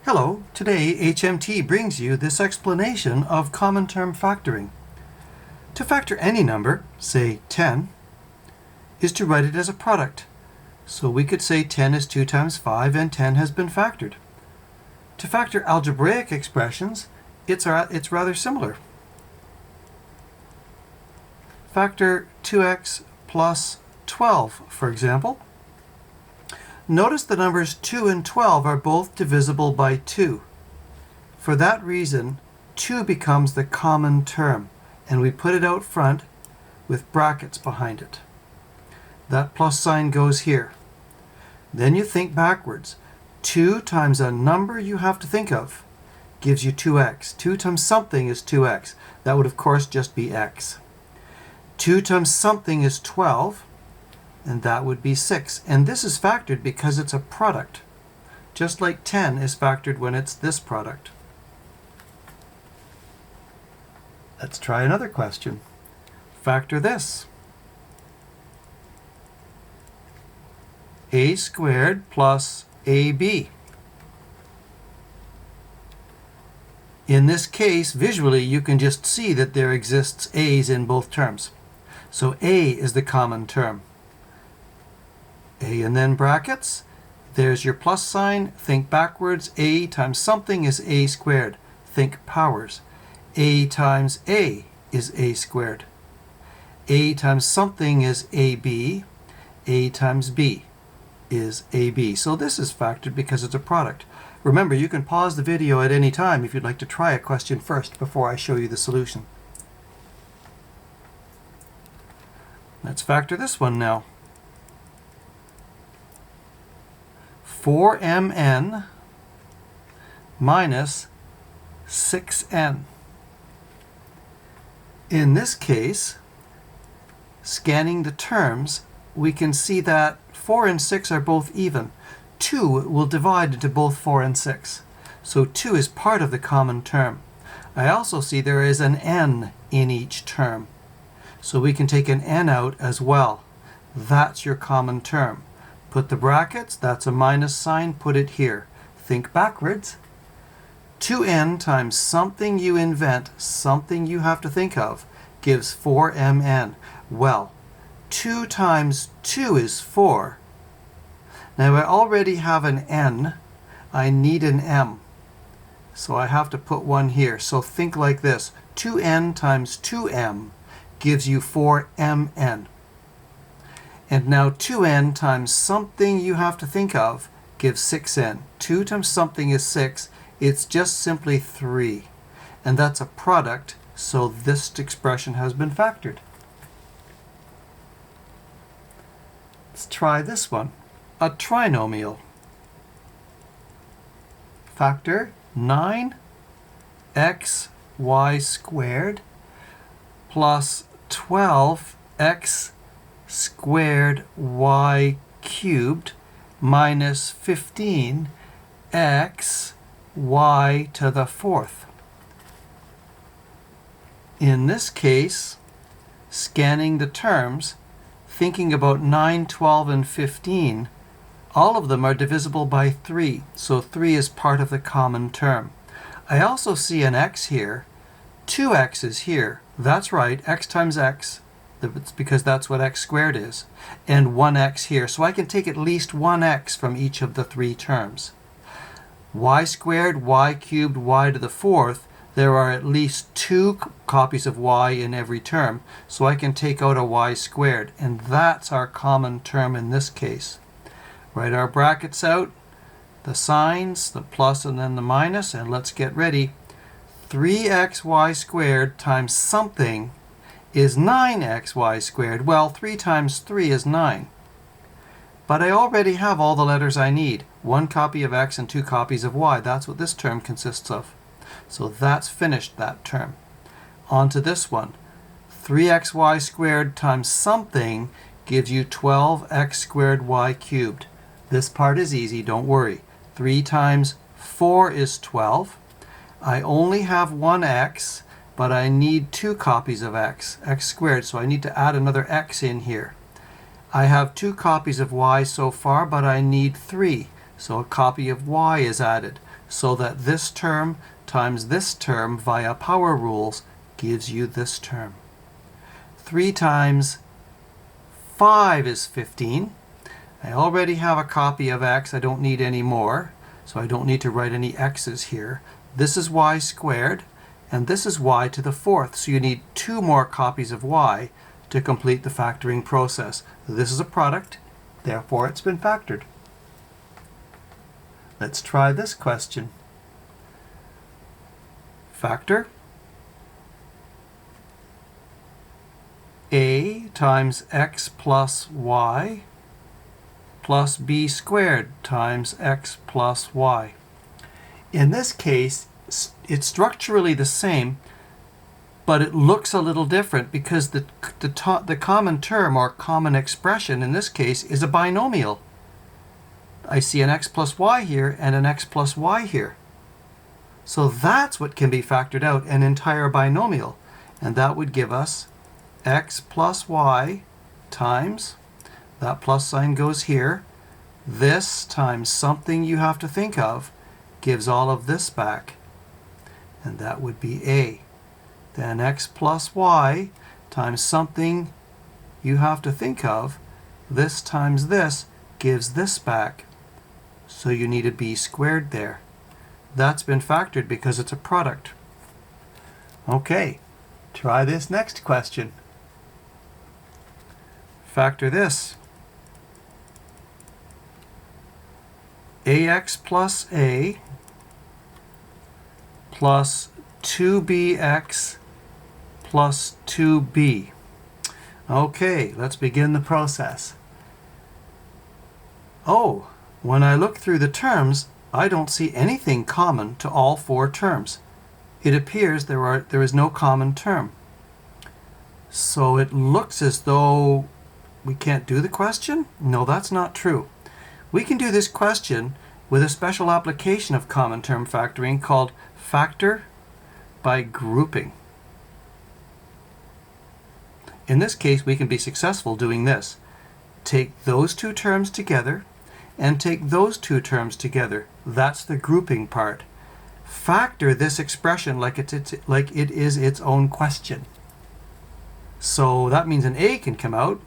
Hello, today HMT brings you this explanation of common term factoring. To factor any number, say 10, is to write it as a product. So we could say 10 is 2 times 5 and 10 has been factored. To factor algebraic expressions, it's rather similar. Factor 2x plus 12, for example. Notice the numbers 2 and 12 are both divisible by 2. For that reason, 2 becomes the common term, and we put it out front with brackets behind it. That plus sign goes here. Then you think backwards. 2 times a number you have to think of gives you 2x. 2 times something is 2x. That would, of course, just be x. 2 times something is 12. And that would be 6. And this is factored because it's a product, just like 10 is factored when it's this product. Let's try another question. Factor this. A squared plus AB. In this case, visually, you can just see that there exists a's in both terms. So A is the common term. A and then brackets. There's your plus sign. Think backwards. A times something is A squared. Think powers. A times A is A squared. A times something is AB. A times B is AB. So this is factored because it's a product. Remember, you can pause the video at any time if you'd like to try a question first before I show you the solution. Let's factor this one now. 4mn minus 6n. In this case, scanning the terms, we can see that 4 and 6 are both even. 2 will divide into both 4 and 6. So 2 is part of the common term. I also see there is an n in each term. So we can take an n out as well. That's your common term. Put the brackets, that's a minus sign, put it here. Think backwards. 2n times something you invent, something you have to think of, gives 4mn. Well, 2 times 2 is 4. Now I already have an n. I need an m. So I have to put one here. So think like this. 2n times 2m gives you 4mn. And now 2n times something you have to think of gives 6n. 2 times something is 6. It's just simply 3. And that's a product, so this expression has been factored. Let's try this one. A trinomial. Factor 9xy squared plus 12x squared y cubed minus 15x y to the fourth. In this case, scanning the terms, thinking about 9, 12, and 15, all of them are divisible by 3, so 3 is part of the common term. I also see an x here. 2x is here. That's right, x times x. It's because that's what x squared is. And 1x here. So I can take at least 1x from each of the 3 terms. Y squared, y cubed, y to the fourth. There are at least 2 copies of y in every term. So I can take out a y squared. And that's our common term in this case. Write our brackets out. The signs, the plus and then the minus. And let's get ready. 3xy squared times something is 9xy squared. Well, 3 times 3 is 9. But I already have all the letters I need. 1 copy of x and 2 copies of y. That's what this term consists of. So that's finished, that term. On to this one. 3xy squared times something gives you 12x squared y cubed. This part is easy, don't worry. 3 times 4 is 12. I only have 1x, but I need 2 copies of x squared, so I need to add another x in here. I have 2 copies of y so far, but I need 3, so a copy of y is added. so that this term times this term via power rules gives you this term. 3 times 5 is 15. I already have a copy of x. I don't need any more, so I don't need to write any x's here. This is y squared, and this is y to the 4th, so you need 2 more copies of y to complete the factoring process. This is a product, therefore it's been factored. Let's try this question. Factor a times x plus y plus b squared times x plus y. In this case, it's structurally the same, but it looks a little different because the common term or common expression in this case is a binomial. I see an x plus y here and an x plus y here. So that's what can be factored out, an entire binomial. And that would give us x plus y times, that plus sign goes here, this times something you have to think of gives all of this back. And that would be a. Then x plus y times something you have to think of, this times this gives this back. So you need a b squared there. That's been factored because it's a product. Okay, try this next question. Factor this. ax plus a plus 2bx plus 2b. Okay, let's begin the process. Oh, when I look through the terms, I don't see anything common to all 4 terms. It appears there is no common term. So it looks as though we can't do the question? No, that's not true. We can do this question with a special application of common term factoring called factor by grouping. In this case, we can be successful doing this. Take those 2 terms together and take those 2 terms together. That's the grouping part. Factor this expression like it is its own question. So that means an a can come out.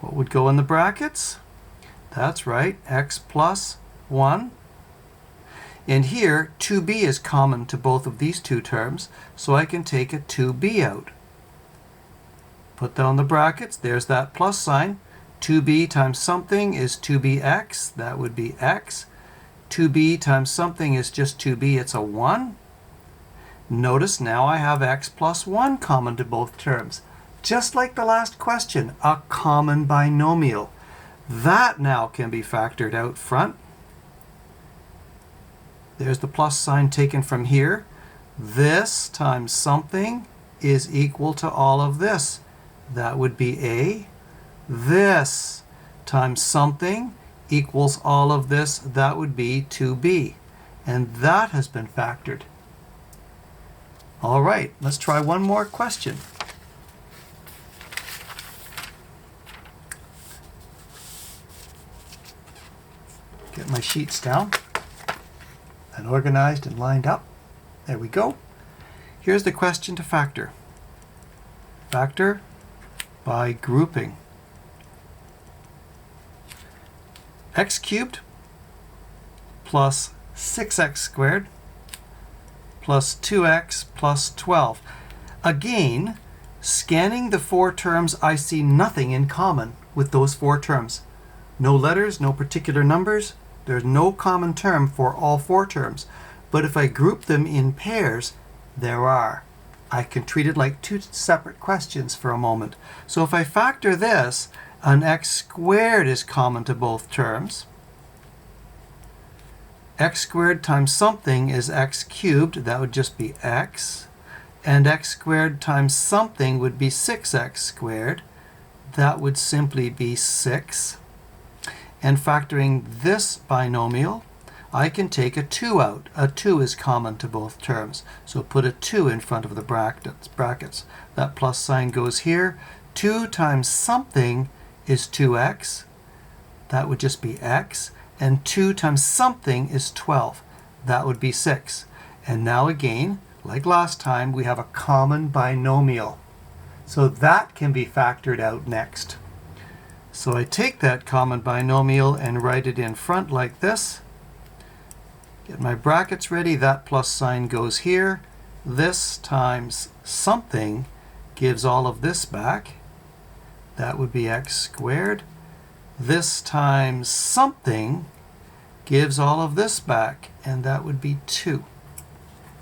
What would go in the brackets? That's right, x plus 1. And here, 2b is common to both of these 2 terms, so I can take a 2b out. Put down the brackets, there's that plus sign. 2b times something is 2bx, that would be x. 2b times something is just 2b, it's a 1. Notice now I have x plus 1 common to both terms. Just like the last question, a common binomial. That now can be factored out front. There's the plus sign taken from here. This times something is equal to all of this. That would be a. This times something equals all of this. That would be 2b. And that has been factored. All right, let's try one more question. Get my sheets down and organized and lined up. There we go. Here's the question to factor. Factor by grouping. X cubed plus 6x squared plus 2x plus 12. Again, scanning the 4 terms, I see nothing in common with those 4 terms. No letters, no particular numbers. There's no common term for all 4 terms. But if I group them in pairs, there are. I can treat it like 2 separate questions for a moment. So if I factor this, an x squared is common to both terms. X squared times something is x cubed. That would just be x. And x squared times something would be 6x squared. That would simply be 6. And factoring this binomial, I can take a 2 out. A 2 is common to both terms. So put a 2 in front of the brackets. That plus sign goes here. 2 times something is 2x. That would just be x. and 2 times something is 12. That would be 6. And now again, like last time, we have a common binomial. So that can be factored out next. So I take that common binomial and write it in front like this. Get my brackets ready. That plus sign goes here. This times something gives all of this back. That would be x squared. This times something gives all of this back, and that would be 2.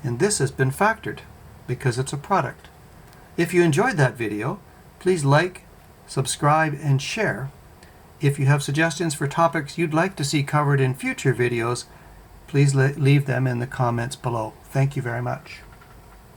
And this has been factored because it's a product. If you enjoyed that video, please like, subscribe, and share. If you have suggestions for topics you'd like to see covered in future videos, please leave them in the comments below. Thank you very much.